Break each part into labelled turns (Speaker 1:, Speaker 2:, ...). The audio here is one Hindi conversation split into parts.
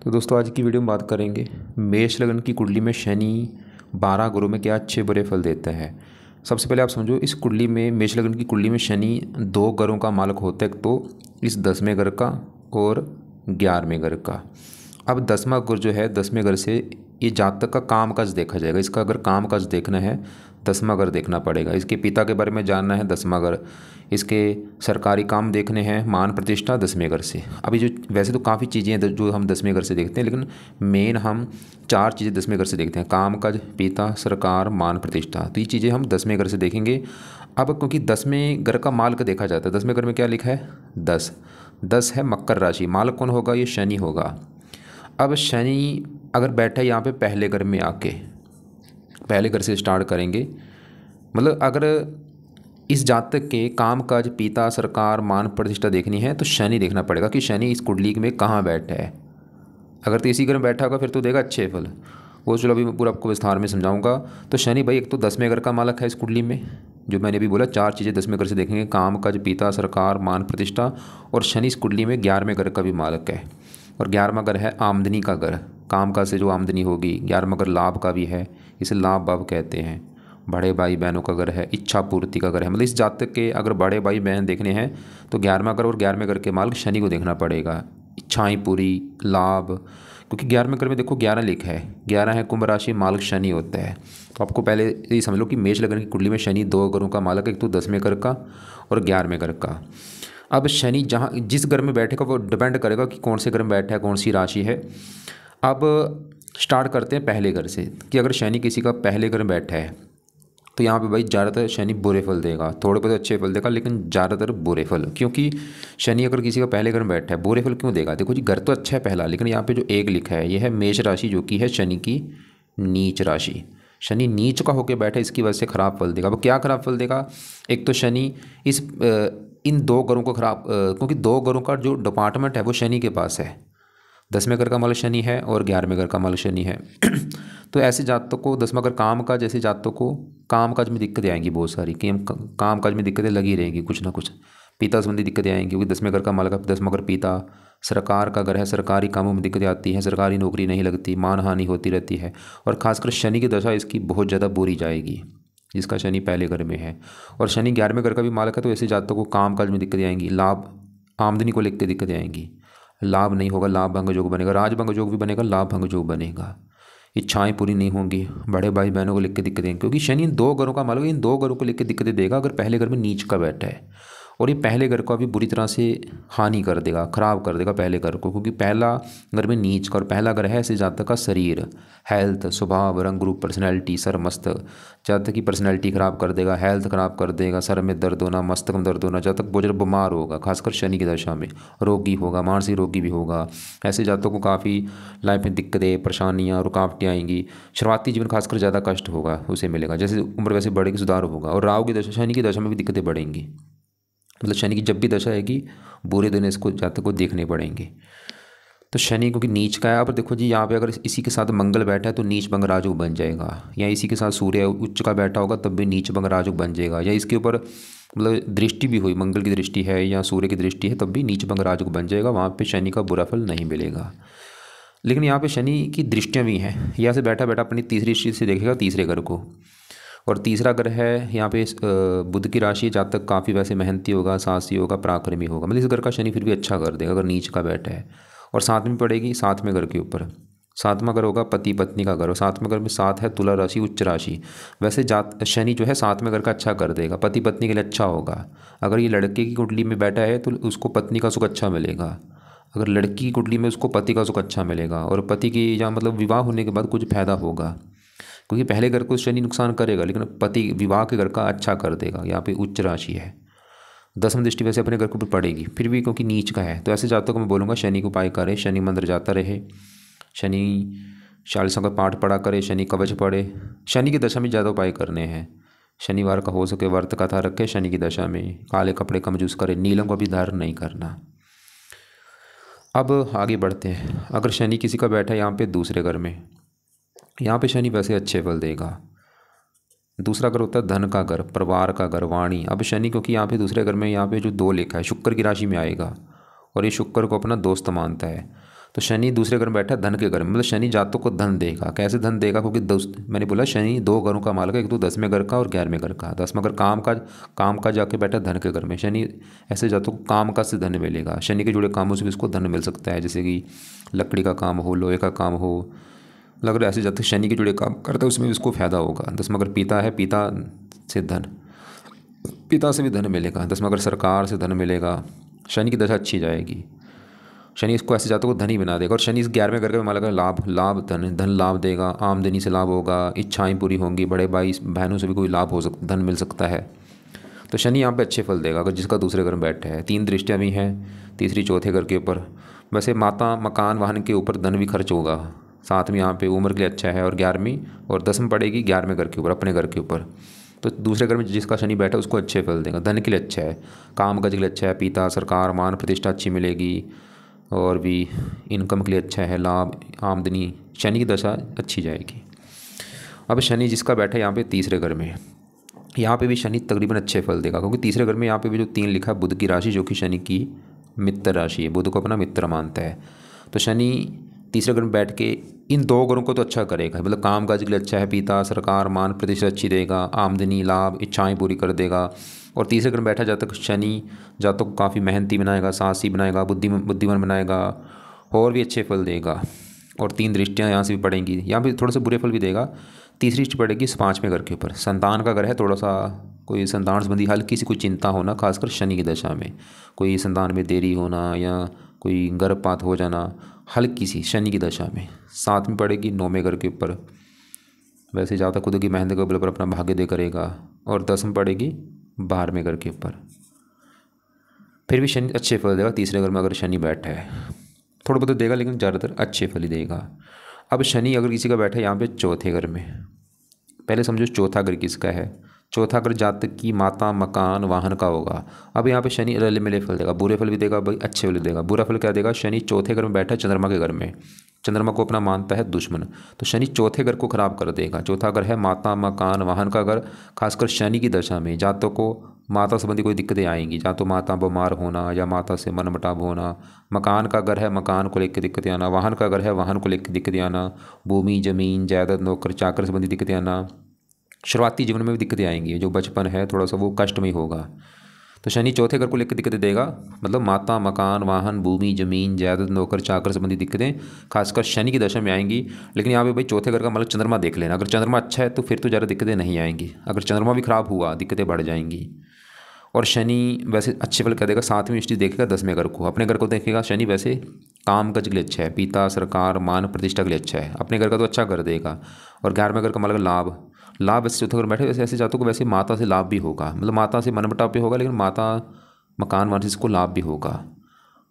Speaker 1: तो दोस्तों आज की वीडियो में बात करेंगे मेष लगन की कुंडली में शनि 12 घरों में क्या अच्छे बुरे फल देता है। सबसे पहले आप समझो, इस कुंडली में मेष लगन की कुंडली में शनि 2 घरों का मालक होता है, तो इस 10वें घर का और 11वें घर का। अब 10वां घर जो है 10वें घर से ये जातक का काम काज देखा जाएगा। इसका अगर काम काज देखना है 10वां घर देखना पड़ेगा। इसके पिता के बारे में जानना है 10वां घर। इसके सरकारी काम देखने हैं, मान प्रतिष्ठा 10वें घर से। अभी जो वैसे तो काफ़ी चीज़ें हैं जो हम 10वें घर से देखते हैं, लेकिन मेन हम 4 चीज़ें 10वें घर से देखते हैं: काम काज, पिता, सरकार, मान प्रतिष्ठा। तो ये चीज़ें हम 10वें घर से देखेंगे। अब क्योंकि 10वें घर का मालक देखा जाता है, 10वें घर में क्या लिखा है 10 है मकर राशि। मालक कौन होगा? ये शनि होगा। अब शनि अगर बैठा है यहाँ पे पहले घर में आके, पहले घर से स्टार्ट करेंगे। मतलब अगर इस जातक के काम काज, पिता, सरकार, मान प्रतिष्ठा देखनी है तो शनि देखना पड़ेगा कि शनि इस कुंडली में कहाँ बैठा है। अगर तो इसी घर में बैठा होगा फिर तो देगा अच्छे फल। वो चलो अभी मैं पूरा आपको विस्तार में समझाऊंगा। तो शनि भाई एक तो 10वें घर का मालक है इस कुंडली में, जो मैंने अभी बोला 4 चीज़ें 10वें घर से देखेंगे: काम काज, पिता, सरकार, मान प्रतिष्ठा। और शनि इस कुंडली में 11वें घर का भी मालक है। और 11वां घर है आमदनी का घर, काम काज से जो आमदनी होगी। 11वां घर लाभ का भी है, इसे लाभ भाव कहते हैं। बड़े भाई बहनों का घर है, इच्छा पूर्ति का घर है। मतलब इस जातक के अगर बड़े भाई बहन देखने हैं तो 11वां घर और 11वें घर के मालिक शनि को देखना पड़ेगा। इच्छाएं पूरी, लाभ, क्योंकि 11वें घर में देखो 11 लिखा है, 11 है कुंभ राशि, मालिक शनि होता है। तो आपको पहले ये समझ लो कि मेष लगन की कुंडली में शनि 2 घरों का मालिक है, एक तो 10वें घर का और 11वें घर का। अब शनि जहाँ जिस घर में बैठेगा वो डिपेंड करेगा कि कौन से घर में बैठा है, कौन सी राशि है। अब स्टार्ट करते हैं पहले घर से कि अगर शनि किसी का पहले घर में बैठा है तो यहाँ पे भाई ज़्यादातर शनि बुरे फल देगा। थोड़े बहुत अच्छे फल देगा लेकिन ज़्यादातर बुरे फल। क्योंकि शनि अगर किसी का पहले घर में बैठा है बुरे फल क्यों देगा? देखो जी, घर तो अच्छा है पहला, लेकिन यहाँ पे जो एक लिखा है यह है मेष राशि, जो कि है शनि की नीच राशि। शनि नीच का होकर बैठा है, इसकी वजह से खराब फल देगा। अब क्या खराब फल देगा? एक तो शनि इन 2 घरों को खराब, क्योंकि 2 घरों का जो डिपार्टमेंट है वो शनि के पास है। 10वें घर का मालिक शनि है और 11वें घर का मालिक शनि है। तो ऐसे जातकों को 10वां घर काम काज, ऐसे जातकों को काम काज में दिक्कतें आएंगी बहुत सारी, कि हम काम काज में दिक्कतें लगी रहेंगी कुछ ना कुछ। पिता संबंधी दिक्कतें आएंगी क्योंकि 10वें घर का मालिक, 10वां घर पिता। सरकार का घर है, सरकारी कामों में दिक्कतें आती हैं, सरकारी नौकरी नहीं लगती, मान हानि होती रहती है। और खासकर शनि की दशा इसकी बहुत ज़्यादा बुरी जाएगी, जिसका शनि पहले घर में है। और शनि 11वें घर का भी मालिक है, तो ऐसे जातकों को काम काज में दिक्कतें आएंगी, लाभ आमदनी को लेकर दिक्कतें आएंगी। लाभ नहीं होगा, लाभ भंग योग बनेगा, राज भंग योग भी बनेगा, लाभ भंग योग बनेगा। इच्छाएं पूरी नहीं होंगी, बड़े भाई बहनों को लिख के दिक्कतें, क्योंकि शनि इन 2 घरों का मालिक, इन 2 घरों को लिख के दिक्कतें देगा अगर पहले घर में नीच का बैठा है। और ये पहले घर को भी बुरी तरह से हानि कर देगा, खराब कर देगा पहले घर को, क्योंकि पहला घर में नीच का और पहला घर है ऐसे जातक का शरीर, हेल्थ, स्वभाव, रंग रूप, पर्सनैलिटी, सर मस्तक। जातक की पर्सनैलिटी खराब कर देगा, हेल्थ खराब कर देगा, सर में दर्द होना, मस्तक में दर्द होना। जातक बहुत ज़्यादा बीमार होगा, खासकर शनि की दशा में रोगी होगा, मानसिक रोगी भी होगा। ऐसे जातकों को काफ़ी लाइफ में दिक्कतें, परेशानियाँ, रुकावटें आएंगी। शुरुआती जीवन खासकर ज़्यादा कष्ट होगा उसे मिलेगा, जैसे उम्र वैसे बढ़ेगी सुधार होगा। और राहु की दशा, शनि की दशा में भी दिक्कतें बढ़ेंगी। मतलब शनि की जब भी दशा आएगी बुरे दिन इसको जातक को देखने पड़ेंगे। तो शनि क्योंकि नीच का है। अब देखो जी, यहाँ पे अगर इसी के साथ मंगल बैठा है तो नीच भंग राजयोग बन जाएगा, या इसी के साथ सूर्य उच्च का बैठा होगा तब भी नीच भंग राजयोग बन जाएगा, या इसके ऊपर मतलब दृष्टि भी हुई, मंगल की दृष्टि है या सूर्य की दृष्टि है तब भी नीच भंग राजयोग बन जाएगा। वहाँ पे शनि का बुरा फल नहीं मिलेगा। लेकिन यहाँ पे शनि की दृष्टियाँ भी हैं, यहाँ से बैठा बैठा अपनी तीसरी दृष्टि से देखेगा तीसरे घर को। और तीसरा घर है यहाँ पे बुध की राशि, जातक काफ़ी वैसे मेहनती होगा, साहसी होगा, पराक्रमी होगा। मतलब इस घर का शनि फिर भी अच्छा कर देगा अगर नीच का बैठा है। और 7वीं पड़ेगी 7वें घर के ऊपर। 7वां घर होगा पति पत्नी का घर, और 7वें घर में 7 है तुला राशि, उच्च राशि। वैसे शनि जो है 7वें घर का अच्छा कर देगा, पति पत्नी के लिए अच्छा होगा। अगर ये लड़के की कुंडली में बैठा है तो उसको पत्नी का सुख अच्छा मिलेगा, अगर लड़की की कुंडली में उसको पति का सुख अच्छा मिलेगा। और पति की या मतलब विवाह होने के बाद कुछ फायदा होगा, क्योंकि पहले घर को शनि नुकसान करेगा लेकिन पति विवाह के घर का अच्छा कर देगा। यहाँ पे उच्च राशि है, 10वीं दृष्टि वैसे अपने घर के ऊपर पड़ेगी फिर भी क्योंकि नीच का है। तो ऐसे जातकों को मैं बोलूँगा शनि को उपाय करे, शनि मंदिर जाता रहे, शनि चालीसों का पाठ पढ़ा करे, शनि कवच पढ़े। शनि की दशा में ज़्यादा उपाय करने हैं। शनिवार का हो सके व्रत कथा रखे शनि की दशा में, काले कपड़े कम यूज़ करे, नीलम को भी धारण नहीं करना। अब आगे बढ़ते हैं। अगर शनि किसी का बैठा है यहाँ पे दूसरे घर में, यहाँ पे शनि वैसे अच्छे फल देगा। दूसरा घर होता है धन का घर, परिवार का घर, वाणी। अब शनि क्योंकि यहाँ पे दूसरे घर में यहाँ पे जो 2 लिखा है शुक्र की राशि में आएगा, और ये शुक्र को अपना दोस्त मानता है। तो शनि दूसरे घर में बैठा है धन के घर में, मतलब शनि जातक को धन देगा। कैसे धन देगा? क्योंकि मैंने बोला शनि दो घरों का मालिक है, एक तो 10वें घर का और 11वें घर का। 10वां घर काम का जाके बैठा धन के घर में। शनि ऐसे जातक को काम का से धन मिलेगा। शनि के जुड़े कामों से भी उसको धन मिल सकता है, जैसे कि लकड़ी का काम हो, लोहे का काम हो। अगर ऐसे जातक शनि के जुड़े काम करता है उसमें भी उसको फायदा होगा। 10वां घर पिता है, पिता से धन, पिता से भी धन मिलेगा। 10वां घर सरकार से धन मिलेगा। शनि की दशा अच्छी जाएगी। शनि इसको ऐसे जातकों को धनी बना देगा। और शनि इस 11वें घर का मालिक है, लाभ धन लाभ देगा। आमदनी से लाभ होगा, इच्छाएं पूरी होंगी, बड़े भाई बहनों से भी कोई लाभ हो सकता, धन मिल सकता है। तो शनि यहाँ पे अच्छे फल देगा अगर जिसका दूसरे घर में बैठा है। 3 दृष्टियाँ भी हैं, तीसरी चौथे घर के ऊपर। वैसे माता मकान वाहन के ऊपर धन भी खर्च होगा। 7वीं यहाँ पे उम्र के लिए अच्छा है, और 11वीं और 10वीं पड़ेगी 11वें घर के ऊपर, अपने घर के ऊपर। तो दूसरे घर में जिसका शनि बैठा है उसको अच्छे फल देगा। धन के लिए अच्छा है, काम काज के लिए अच्छा है, पिता सरकार मान प्रतिष्ठा अच्छी मिलेगी, और भी इनकम के लिए अच्छा है, लाभ आमदनी। शनि की दशा अच्छी जाएगी। अब शनि जिसका बैठा है यहाँ पे तीसरे घर में, यहाँ पे भी शनि तकरीबन अच्छे फल देगा, क्योंकि तीसरे घर में यहाँ पे भी जो 3 लिखा है बुध की राशि, जो कि शनि की मित्र राशि है, बुध को अपना मित्र मानता है। तो शनि तीसरे घर में बैठ के इन 2 घरों को तो अच्छा करेगा, मतलब काम काज के लिए अच्छा है, पिता सरकार मान प्रतिष्ठा अच्छी देगा, आमदनी लाभ इच्छाएं पूरी कर देगा। और तीसरे घर में बैठा जातक शनि जातक को काफ़ी मेहनती बनाएगा, साहसी बनाएगा, बुद्धिमान बनाएगा, और भी अच्छे फल देगा। और 3 दृष्टियाँ यहाँ से भी पड़ेंगी, यहाँ भी थोड़े से बुरे फल भी देगा। तीसरी दृष्टि पड़ेगी 5वें घर के ऊपर, संतान का घर है। थोड़ा सा कोई संतान संबंधी हल्की सी कोई चिंता होना, खासकर शनि की दशा में, कोई संतान में देरी होना या कोई गर्भपात हो जाना, हल्की सी शनि की दशा में। 7वीं पड़ेगी 9वें घर के ऊपर, वैसे जातक खुद की मेहनत के बल पर अपना भाग्य दे करेगा। और 10वीं पड़ेगी 12वें घर के ऊपर। फिर भी शनि अच्छे फल देगा तीसरे घर में अगर शनि बैठा है, थोड़ा बहुत देगा लेकिन ज़्यादातर अच्छे फल ही देगा। अब शनि अगर किसी का बैठा है यहाँ पे चौथे घर में, पहले समझो चौथा घर किसका है। चौथा घर जातक की माता मकान वाहन का होगा। अब यहाँ पे शनि रले मिले फल देगा, बुरे फल भी देगा भाई, अच्छे फल देगा। बुरा फल क्या देगा? शनि चौथे घर में बैठा है चंद्रमा के घर में, चंद्रमा को अपना मानता है दुश्मन, तो शनि चौथे घर को खराब कर देगा। चौथा घर है माता मकान वाहन का घर। खासकर शनि की दशा में जातकों को माता संबंधी कोई दिक्कतें आएंगी, या तो माता बीमार होना या माता से मनमुटाव होना। मकान का घर है, मकान को लेकर दिक्कतें आना। वाहन का घर है, वाहन को लेकर दिक्कतें आना। भूमि जमीन जायदाद नौकर चाकर संबंधी दिक्कतें आना। शुरुआती जीवन में भी दिक्कतें आएंगी, जो बचपन है थोड़ा सा वो कष्ट में होगा। तो शनि चौथे घर को लेकर दिक्कतें देगा, मतलब माता मकान वाहन भूमि जमीन जायदाद नौकर चाकर संबंधी दिक्कतें खासकर शनि की दशा में आएंगी। लेकिन यहाँ पे भाई चौथे घर का मतलब चंद्रमा देख लेना, अगर चंद्रमा अच्छा है तो फिर तो ज़्यादा दिक्कतें नहीं आएंगी। अगर चंद्रमा भी खराब हुआ दिक्कतें बढ़ जाएंगी। और शनि वैसे अच्छे फल क्या देगा? 7वीं दृष्टि देखेगा 10वें घर को, अपने घर को देखेगा। शनि वैसे काम काज के लिए अच्छा है, पिता सरकार मान प्रतिष्ठा के लिए अच्छा है, अपने घर का तो अच्छा कर देगा। और 11वें घर का मतलब लाभ वैसे चौथे घर बैठे वैसे ऐसे जातकों को वैसे माता से लाभ भी होगा, मतलब माता से मनमुटाव भी होगा, लेकिन माता मकान वान से इसको लाभ भी होगा।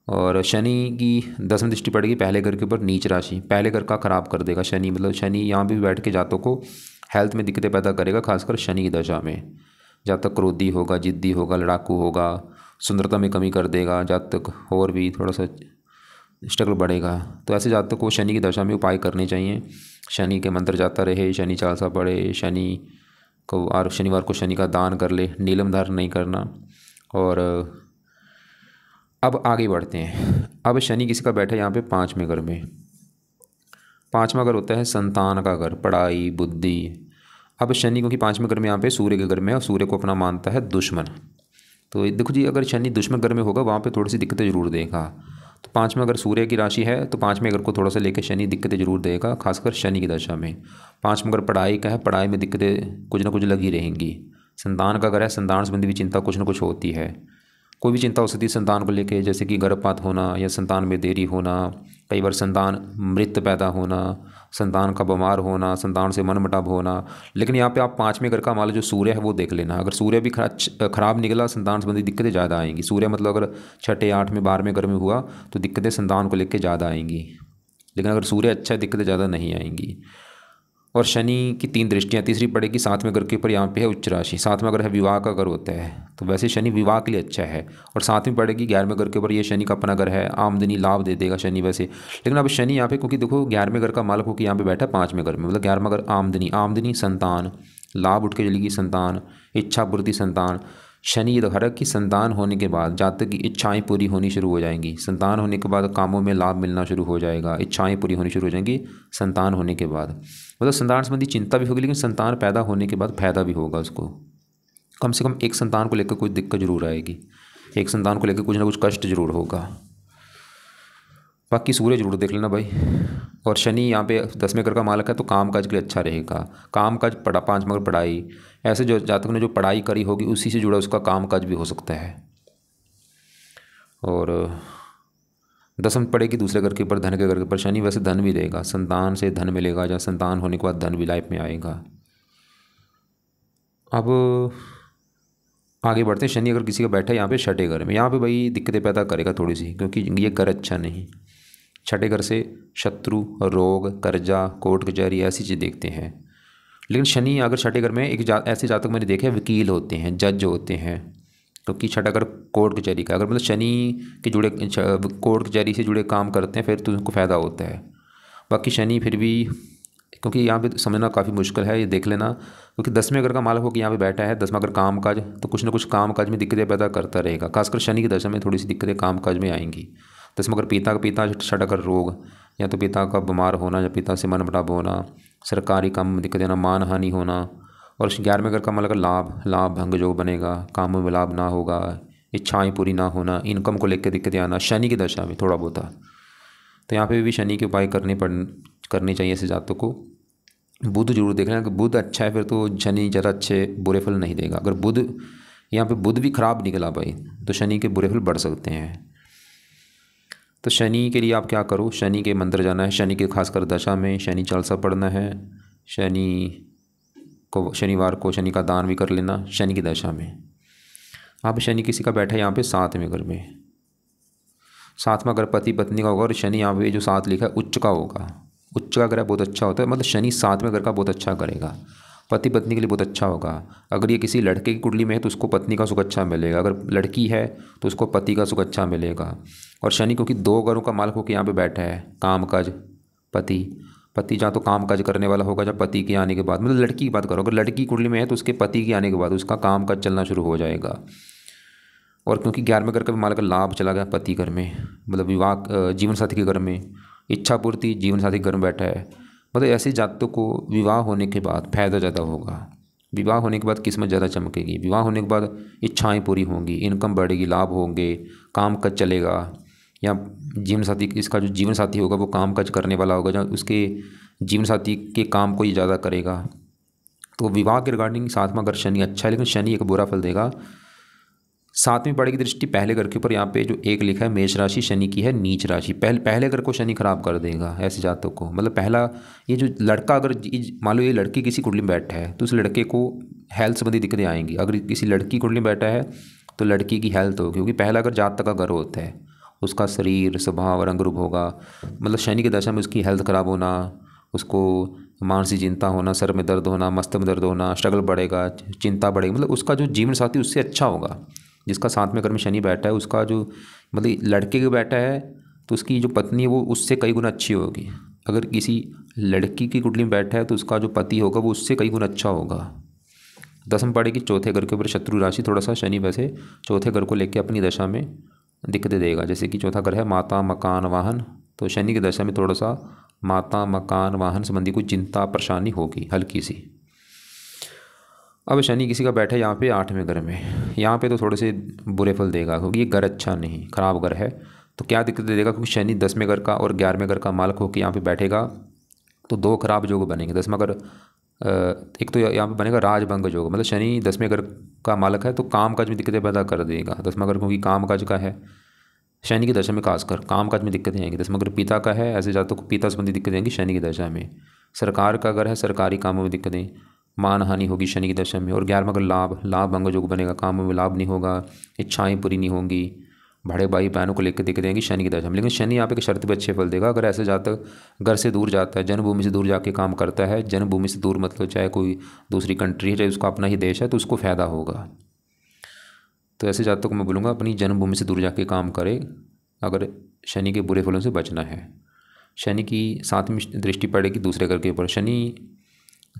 Speaker 1: और शनि की 10वीं दृष्टि पड़ेगी पहले घर के ऊपर नीच राशि, पहले घर का खराब कर देगा शनि। मतलब शनि यहाँ भी बैठ के जातकों को हेल्थ में दिक्कतें पैदा करेगा, खासकर शनि की दशा में। जातक क्रोधी होगा, जिद्दी होगा, लड़ाकू होगा, सुंदरता में कमी कर देगा जातक, और भी थोड़ा सा स्ट्रगल बढ़ेगा। तो ऐसे जातक को शनि की दशा में उपाय करने चाहिए। शनि के मंत्र जाता रहे, शनि चालीसा पढ़े, शनि को और शनिवार को शनि का दान कर ले, नीलम धारण नहीं करना। और अब आगे बढ़ते हैं। अब शनि किसी का बैठा है यहाँ पे 5वें घर में। 5वां घर होता है संतान का घर, पढ़ाई बुद्धि। अब शनि क्योंकि 5वें घर में यहाँ पे सूर्य के घर में है, और सूर्य को अपना मानता है दुश्मन। तो देखो जी, अगर शनि दुश्मन घर में होगा वहाँ पे थोड़ी सी दिक्कतें जरूर देगा। तो 5वां घर सूर्य की राशि है, तो 5वें घर को थोड़ा सा लेकर शनि दिक्कतें जरूर देगा, खासकर शनि की दशा में। 5वां घर पढ़ाई का है, पढ़ाई में दिक्कतें कुछ ना कुछ लगी रहेंगी। संतान का घर है, संतान संबंधी भी चिंता कुछ ना कुछ होती है। कोई भी चिंता हो सकती है संतान को लेके, जैसे कि गर्भपात होना या संतान में देरी होना, कई बार संतान मृत पैदा होना, संतान का बीमार होना, संतान से मनमुटाव होना। लेकिन यहाँ पे आप 5वें घर का मान लो जो सूर्य है वो देख लेना, अगर सूर्य भी खराब निकला संतान संबंधी दिक्कतें ज़्यादा आएंगी। सूर्य मतलब अगर 6, 8, 12वें घर में हुआ तो दिक्कतें संतान को लेकर ज़्यादा आएंगी, लेकिन अगर सूर्य अच्छा है दिक्कतें ज़्यादा नहीं आएंगी। और शनि की 3 दृष्टियाँ, तीसरी पड़ेगी 7वें घर के ऊपर, यहाँ पे है उच्च राशि। 7वां घर है विवाह का घर होता है, तो वैसे शनि विवाह के लिए अच्छा है। और 7वीं पड़ेगी 11वें घर के ऊपर, ये शनि का अपना घर है, आमदनी लाभ दे देगा शनि वैसे। लेकिन अब शनि यहाँ पे क्योंकि देखो 11वें घर का मालिक होकर यहाँ पे बैठा है 5वें घर में, मतलब 11वां घर आमदनी संतान, लाभ उठ के चलेगी संतान, इच्छा पूर्ति संतान। शनि ये दिखा रहा है कि संतान होने के बाद जातक की इच्छाएं पूरी होनी शुरू हो जाएंगी। संतान होने के बाद कामों में लाभ मिलना शुरू हो जाएगा, इच्छाएं पूरी होनी शुरू हो जाएंगी संतान होने के बाद। मतलब संतान संबंधी चिंता भी होगी, लेकिन संतान पैदा होने के बाद फायदा भी होगा उसको। कम से कम एक संतान को लेकर कोई दिक्कत जरूर आएगी, एक संतान को लेकर कुछ ना कुछ कष्ट जरूर होगा। बाकी सूर्य जरूर देख लेना भाई। और शनि यहाँ पे 10वें घर का मालक है, तो काम काज के लिए अच्छा रहेगा। काम काज 5वां घर पढ़ाई, ऐसे जो जातक ने जो पढ़ाई करी होगी उसी से जुड़ा उसका काम काज भी हो सकता है। और 10वीं पड़ेगी दूसरे घर के ऊपर, धन के घर के ऊपर। शनि वैसे धन भी देगा, संतान से धन मिलेगा, या संतान होने के बाद धन भी लाइफ में आएगा। अब आगे बढ़ते हैं। शनि अगर किसी का बैठा है यहाँ पे 6ठे घर में, यहाँ पे भाई दिक्कतें पैदा करेगा थोड़ी सी, क्योंकि ये घर अच्छा नहीं। 6ठे घर से शत्रु, रोग, कर्जा, कोर्ट कचहरी ऐसी चीज़ देखते हैं। लेकिन शनि अगर 6ठे घर में ऐसे जातक मैंने देखे वकील होते हैं, जज होते हैं, क्योंकि 6ठा घर कोर्ट कचहरी का। अगर मतलब शनि के जुड़े कोर्ट कचहरी से जुड़े काम करते हैं फिर तो उनको फ़ायदा होता है। बाकी शनि फिर भी, क्योंकि यहाँ पे समझना काफ़ी मुश्किल है, ये देख लेना, क्योंकि 10वें घर का मालक होकर यहाँ पे बैठा है। 10वां घर काम काज, तो कुछ ना कुछ काम काज में दिक्कतें पैदा करता रहेगा। खासकर शनि की दशा में थोड़ी सी दिक्कतें काम काज में आएंगी। 10वां घर पिता 6ठा घर रोग, या तो पिता का बीमार होना, या पिता से मनमुटाव होना, सरकारी काम में दिक्कत आना, मान हानि होना। और 11वें घर का मालक लाभ भंग जो बनेगा, कामों में लाभ ना होगा, इच्छाएँ पूरी ना होना, इनकम को लेकर दिक्कतें आना शनि की दशा में थोड़ा बहुत। तो यहाँ पे भी शनि के उपाय करने चाहिए ऐसे जातकों को। बुध जरूर देखना है कि बुध अच्छा है फिर तो शनि ज़्यादा अच्छे बुरे फल नहीं देगा। अगर बुध यहाँ पे बुध भी खराब निकला भाई, तो शनि के बुरे फल बढ़ सकते हैं। तो शनि के लिए आप क्या करो, शनि के मंदिर जाना है। शनि के खासकर दशा में शनि चालीसा पढ़ना है। शनिवार को शनि का दान भी कर लेना शनि की दशा में। अब शनि किसी का बैठा है यहाँ पे 7वें घर में, 7वां घर पति पत्नी का होगा। और शनि यहाँ पे जो 7 लिखा है उच्च का होगा। उच्च का ग्रह बहुत अच्छा होता है, मतलब शनि 7वें घर का बहुत अच्छा करेगा, पति पत्नी के लिए बहुत अच्छा होगा। अगर ये किसी लड़के की कुंडली में है तो उसको पत्नी का सुख अच्छा मिलेगा, अगर लड़की है तो उसको पति का सुख अच्छा मिलेगा। और शनि क्योंकि 2 घरों का मालक होकर यहाँ पे बैठा है, काम काज पति जहाँ तो काम काज करने वाला होगा जब पति के आने के बाद, मतलब लड़की की बात करो, अगर लड़की कुंडली में है तो उसके पति के आने के बाद उसका काम काज चलना शुरू हो जाएगा। और क्योंकि 11वें घर का भी मालक लाभ चला गया पति घर में, मतलब विवाह जीवन साथी के घर में, इच्छा पूर्ति जीवन साथी के घर में बैठा है। मतलब ऐसे जातकों को विवाह होने के बाद फायदा ज़्यादा होगा, विवाह होने के बाद किस्मत ज़्यादा चमकेगी, विवाह होने के बाद इच्छाएं पूरी होंगी, इनकम बढ़ेगी, लाभ होंगे, काम काज चलेगा। या जीवन साथी, इसका जो जीवन साथी होगा वो काम काज करने वाला होगा, जहाँ उसके जीवन साथी के काम को ये ज़्यादा करेगा। तो विवाह के रिगार्डिंग 7वां घर शनि अच्छा है, लेकिन शनि एक बुरा फल देगा। 7वीं पड़े की दृष्टि पहले घर के ऊपर, यहाँ पे जो 1 लिखा है मेष राशि शनि की है नीच राशि। पहले घर को शनि खराब कर देगा ऐसे जातकों को। मतलब पहला ये जो लड़का, अगर मान लो ये लड़की किसी कुंडली में बैठा है तो उस लड़के को हेल्थ संबंधी दिक्कतें आएंगी। अगर किसी लड़की कुंडली में बैठा है तो लड़की की हेल्थ होगी, क्योंकि पहला अगर जातक का घर होता है उसका शरीर स्वभाव रंग रूप होगा। मतलब शनि की दशा में उसकी हेल्थ खराब होना, उसको मानसिक चिंता होना, सर में दर्द होना, मस्तिष्क में दर्द होना, स्ट्रगल बढ़ेगा, चिंता बढ़ेगी। मतलब उसका जो जीवन साथी उससे अच्छा होगा, जिसका 7वें घर में शनि बैठा है उसका जो, मतलब लड़के के बैठा है तो उसकी जो पत्नी है वो उससे कई गुना अच्छी होगी। अगर किसी लड़की की कुंडली में बैठा है तो उसका जो पति होगा वो उससे कई गुना अच्छा होगा। 10वीं पड़ेगी चौथे घर के ऊपर शत्रु राशि। थोड़ा सा शनि वैसे चौथे घर को लेकर अपनी दशा में दिक्कतें देगा, जैसे कि चौथा घर है माता मकान वाहन, तो शनि की दशा में थोड़ा सा माता मकान वाहन संबंधी कोई चिंता परेशानी होगी हल्की सी। अब शनि किसी का बैठा है यहाँ पे 8वें घर में, यहाँ पे तो थोड़े से बुरे फल देगा, क्योंकि ये घर अच्छा नहीं, खराब घर है। तो क्या दिक्कत देगा, क्योंकि शनि 10वें घर का और 11वें घर का मालक होकर यहाँ पे बैठेगा तो 2 खराब योग बनेंगे। 10वां घर एक तो यहाँ पे बनेगा राजभंग योग, मतलब शनि 10वें घर का मालक है तो काम काज में दिक्कतें पैदा कर देगा। 10वां घर क्योंकि काम काज का है, शनि की दशा में खासकर काम काज में दिक्कतें आएंगी। 10वां घर पिता का है, ऐसे जातकों को पिता संबंधी दिक्कतें आएंगी शनि की दशा में। सरकार का घर है, सरकारी कामों में दिक्कतें, मान हानि होगी शनि की दशा में। और 11वां घर लाभ भंग योग बनेगा, कामों में लाभ नहीं होगा, इच्छाएं पूरी नहीं होंगी, बड़े भाई बहनों को लेकर दिक्कतें आएंगी शनि की दशा में। लेकिन शनि यहाँ पे एक शर्त पे अच्छे फल देगा, अगर ऐसे जातक घर से दूर जाता है, जन्मभूमि से दूर जाके काम करता है, जन्मभूमि से दूर मतलब चाहे कोई दूसरी कंट्री है चाहे उसका अपना ही देश है, तो उसको फ़ायदा होगा। तो ऐसे जातकों को मैं बोलूँगा अपनी जन्मभूमि से दूर जाके काम करे, अगर शनि के बुरे फलों से बचना है। शनि की 7वीं दृष्टि पड़ेगी दूसरे घर के ऊपर। शनि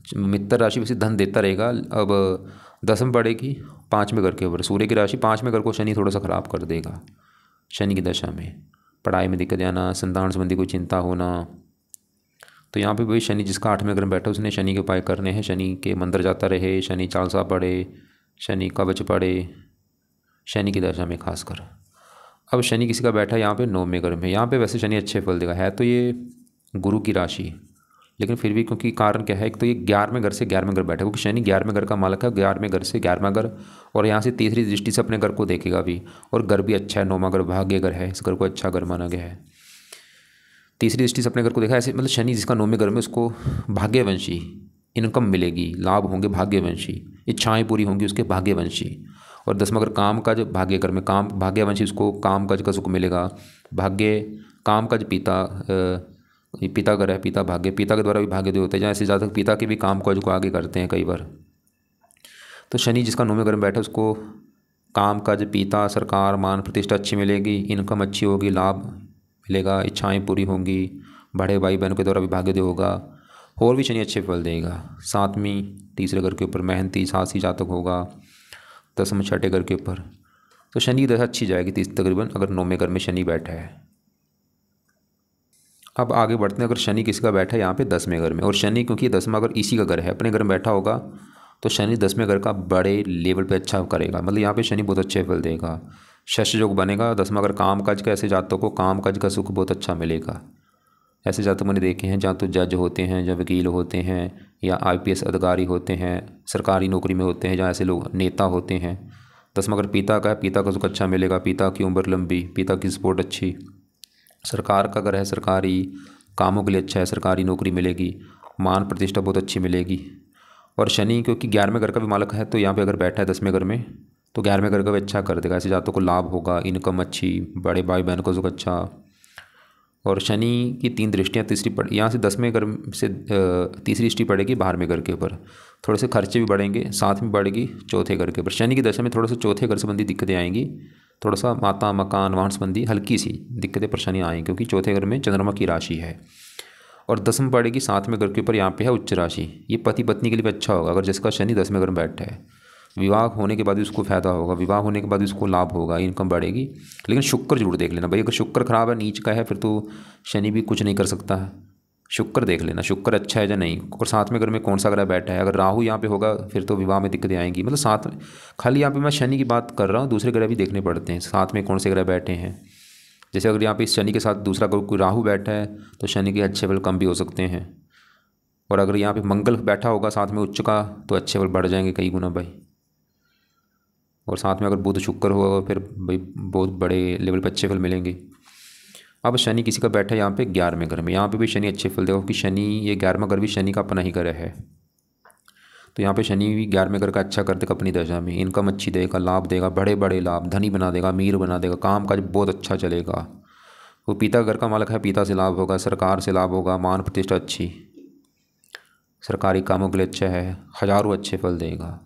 Speaker 1: मित्र राशि वैसे धन देता रहेगा। अब 10 में पड़ेगी 5वें घर के ऊपर, सूर्य की राशि 5वें घर को शनि थोड़ा सा ख़राब कर देगा शनि की दशा में। पढ़ाई में दिक्कत आना, संतान संबंधी कोई चिंता होना। तो यहाँ पे भाई शनि जिसका 8वें घर में बैठा उसने शनि के उपाय करने हैं। शनि के मंदिर जाता रहे, शनि चालीसा पढ़े, शनि कवच पढ़े, शनि की दशा में खासकर। अब शनि किसी का बैठा है यहाँ पे 9वें घर में। यहाँ पे वैसे शनि अच्छे फल देगा, है तो ये गुरु की राशि, लेकिन फिर भी क्योंकि कारण क्या है, एक तो ये 11वें घर से 11वें घर बैठा, क्योंकि शनि 11वें घर का मालक है। 11वें घर से 11वां घर, और यहाँ से तीसरी दृष्टि से अपने घर को देखेगा भी, और घर भी अच्छा है। 9वां घर भाग्य घर है, इस घर को अच्छा घर माना गया है। तीसरी दृष्टि से अपने घर को देखा, ऐसे मतलब शनि जिसका 9वें घर में उसको भाग्यवंशी इनकम मिलेगी, लाभ होंगे भाग्यवंशी, इच्छाएँ पूरी होंगी उसके भाग्यवंशी। और 10वां घर काम काज भाग्य घर में, काम भाग्यवंशी उसको काम काज का सुख मिलेगा। भाग्य काम काज पिता घर है, पिता भाग्य, पिता के द्वारा भी भाग्य होते हैं, जहाँ ऐसे जातक पिता के भी काम काज को आगे करते हैं कई बार। तो शनि जिसका 9वें घर में बैठा उसको काम काज, पिता, सरकार, मान प्रतिष्ठा अच्छी मिलेगी, इनकम अच्छी होगी, लाभ मिलेगा, इच्छाएँ पूरी होंगी, बड़े भाई बहनों के द्वारा भी भाग्य होगा। और भी शनि अच्छे फल देगा। 7वीं तीसरे घर के ऊपर मेहनती साहसी जातक होगा। 10वें छठे घर के ऊपर, तो शनि की दशा अच्छी जाएगी तकरीबन, अगर 9वें घर में शनि बैठा है। अब आगे बढ़ते हैं। अगर शनि किसी का बैठा है यहाँ पे 10वें घर में, और शनि क्योंकि 10वां घर इसी का घर है, अपने घर में बैठा होगा, तो शनि 10वें घर का बड़े लेवल पे अच्छा करेगा। मतलब यहाँ पे शनि बहुत अच्छे फल देगा, शश योग बनेगा। 10वां घर काम काज का, ऐसे जातकों को काम काज का सुख बहुत अच्छा मिलेगा। ऐसे जातक मैंने देखे हैं जहाँ तो जज होते हैं, जहाँ वकील होते हैं, या IPS अधिकारी होते हैं, सरकारी नौकरी में होते हैं, जहाँ ऐसे लोग नेता होते हैं। 10वां घर पिता का है, पिता का सुख अच्छा मिलेगा, पिता की उम्र लंबी, पिता की सपोर्ट अच्छी। सरकार का घर है, सरकारी कामों के लिए अच्छा है, सरकारी नौकरी मिलेगी, मान प्रतिष्ठा बहुत अच्छी मिलेगी। और शनि क्योंकि 11वें घर का भी मालक है, तो यहाँ पे अगर बैठा है 10वें घर में, तो 11वें घर का भी अच्छा कर देगा। ऐसे जातकों को लाभ होगा, इनकम अच्छी, बड़े भाई बहन को सुख अच्छा। और शनि की 3 दृष्टियाँ, तीसरी पड़ यहाँ से 10वें घर से तीसरी दृष्टि पड़ेगी 12वें घर के ऊपर, थोड़े से खर्चे भी बढ़ेंगे। 7वीं बढ़ेगी चौथे घर के ऊपर। शनि की दशा में थोड़ा सा चौथे घर संबंधी दिक्कतें आएंगी, थोड़ा सा माता मकान वाहन संबंधी हल्की सी दिक्कतें परेशानियाँ आएंगी, क्योंकि चौथे घर में चंद्रमा की राशि है। और 10वीं पड़ेगी 7वें घर के ऊपर, यहाँ पे है उच्च राशि। ये पति पत्नी के लिए भी अच्छा होगा, अगर जिसका शनि 10वें घर में बैठा है। विवाह होने के बाद भी उसको फायदा होगा, विवाह होने के बाद भी उसको लाभ होगा, इनकम बढ़ेगी। लेकिन शुक्र जरूर देख लेना भाई, अगर शुक्र खराब है, नीच का है, फिर तो शनि भी कुछ नहीं कर सकता है। शुक्र देख लेना, शुक्र अच्छा है या नहीं, और 7वें घर में कौन सा ग्रह बैठा है। अगर राहु यहाँ पे होगा फिर तो विवाह में दिक्कतें आएंगी। मतलब 7 खाली यहाँ पे मैं शनि की बात कर रहा हूँ, दूसरे ग्रह भी देखने पड़ते हैं 7 में कौन से ग्रह बैठे हैं। जैसे अगर यहाँ पे इस शनि के साथ दूसरा कोई राहु बैठा है, तो शनि के अच्छे फल कम भी हो सकते हैं। और अगर यहाँ पे मंगल बैठा होगा साथ में उच्च का, तो अच्छे फल बढ़ जाएंगे कई गुना भाई। और साथ में अगर बुध शुक्र होगा, फिर भाई बहुत बड़े लेवल पर अच्छे फल मिलेंगे। अब शनि किसी का बैठा है यहाँ पे 11वें घर में, यहाँ पे भी शनि अच्छे फल देगा, क्योंकि शनि ये 11वां घर भी शनि का अपना ही घर है। तो यहाँ पे शनि भी 11वें घर का अच्छा कर देगा अपनी दशा में, इनकम अच्छी देगा, लाभ देगा, बड़े बड़े लाभ, धनी बना देगा, अमीर बना देगा, काम काज बहुत अच्छा चलेगा। वो पिता घर का मालक है, पिता से लाभ होगा, सरकार से लाभ होगा, मान प्रतिष्ठा अच्छी, सरकारी कामों के लिए अच्छा है, हज़ारों अच्छे फल देगा।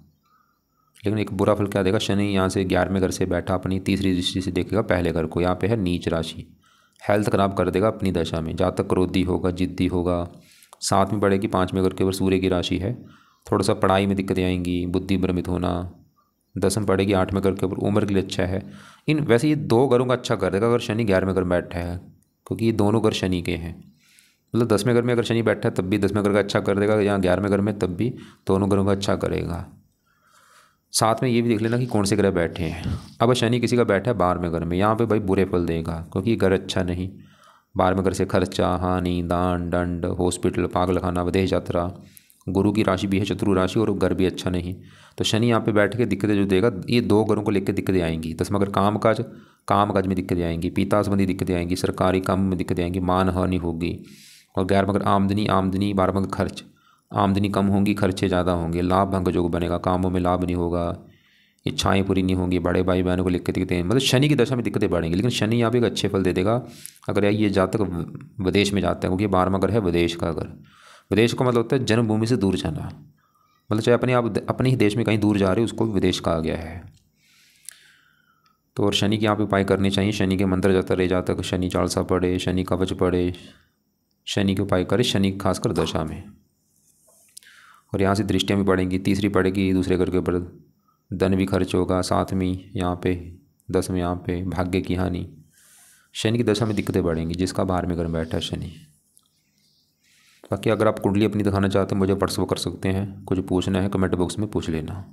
Speaker 1: लेकिन एक बुरा फल क्या देगा, शनि यहाँ से 11वें घर से बैठा अपनी तीसरी दृष्टि से देखेगा पहले घर को, यहाँ पे है नीच राशि, हेल्थ खराब कर देगा अपनी दशा में। जातक क्रोधी होगा, जिद्दी होगा। 7वीं पड़ेगी 5वें घर के ऊपर, सूर्य की राशि है, थोड़ा सा पढ़ाई में दिक्कतें आएंगी, बुद्धि भ्रमित होना। 10वीं पड़ेगी 8वें घर के ऊपर, उम्र के लिए अच्छा है। इन वैसे ये 2 घरों का अच्छा कर देगा अगर शनि 11वें घर में बैठा है, क्योंकि ये दोनों घर शनि के हैं। मतलब 10वें घर में अगर शनि बैठा है तब भी 10वें घर का अच्छा कर देगा, यहाँ 11वें घर में तब भी दोनों घरों का अच्छा करेगा। साथ में ये भी देख लेना कि कौन से ग्रह बैठे हैं। अब शनि किसी का बैठा है 12वें घर में, यहाँ पे भाई बुरे फल देगा, क्योंकि घर अच्छा नहीं। 12वें घर से खर्चा, हानि, दान दंड, हॉस्पिटल, पागल खाना, विदेश यात्रा। गुरु की राशि भी है शत्रु राशि, और घर भी अच्छा नहीं। तो शनि यहाँ पे बैठ के दिक्कतें जो देगा, ये 2 घरों को लेकर दिक्कतें आएंगी। 10वां घर काम काज में दिक्कतें आएंगी, पिता संबंधी दिक्कतें आएंगी, सरकारी काम में दिक्कतें आएंगी, मान हानि होगी। और 11वां घर आमदनी, 12वां घर खर्च, आमदनी कम होंगी, खर्चे ज़्यादा होंगे, लाभ भंग योग बनेगा, कामों में लाभ नहीं होगा, इच्छाएं पूरी नहीं होंगी, बड़े भाई बहनों को लेकर दिक्कतें, मतलब शनि की दशा में दिक्कतें बढ़ेंगी। लेकिन शनि यहाँ पे एक अच्छे फल दे देगा अगर ये जातक विदेश में जाता है, क्योंकि 12वां घर है विदेश का घर। विदेश का मतलब होता है जन्मभूमि से दूर जाना, मतलब चाहे अपने ही देश में कहीं दूर जा रहे हो उसको भी विदेश कहा गया है। तो और शनि के यहाँ पे उपाय करने चाहिए, शनि के मंदिर जाता रहे जातक, शनि चालीसा पढ़े, शनि कवच पढ़े, शनि के उपाय करे, शनि खासकर दशा में। और यहाँ से दृष्टियाँ भी पड़ेंगी, तीसरी पड़ेगी दूसरे घर के ऊपर, धन भी खर्च होगा, सातवीं यहाँ पे, 10वें यहाँ पे भाग्य की हानि। शनि की दशा में दिक्कतें बढ़ेंगी, जिसका बाहर में घर में बैठा है शनि। बाकी अगर आप कुंडली अपनी दिखाना चाहते हैं मुझे व्हाट्सअप कर सकते हैं, कुछ पूछना है कमेंट बॉक्स में पूछ लेना।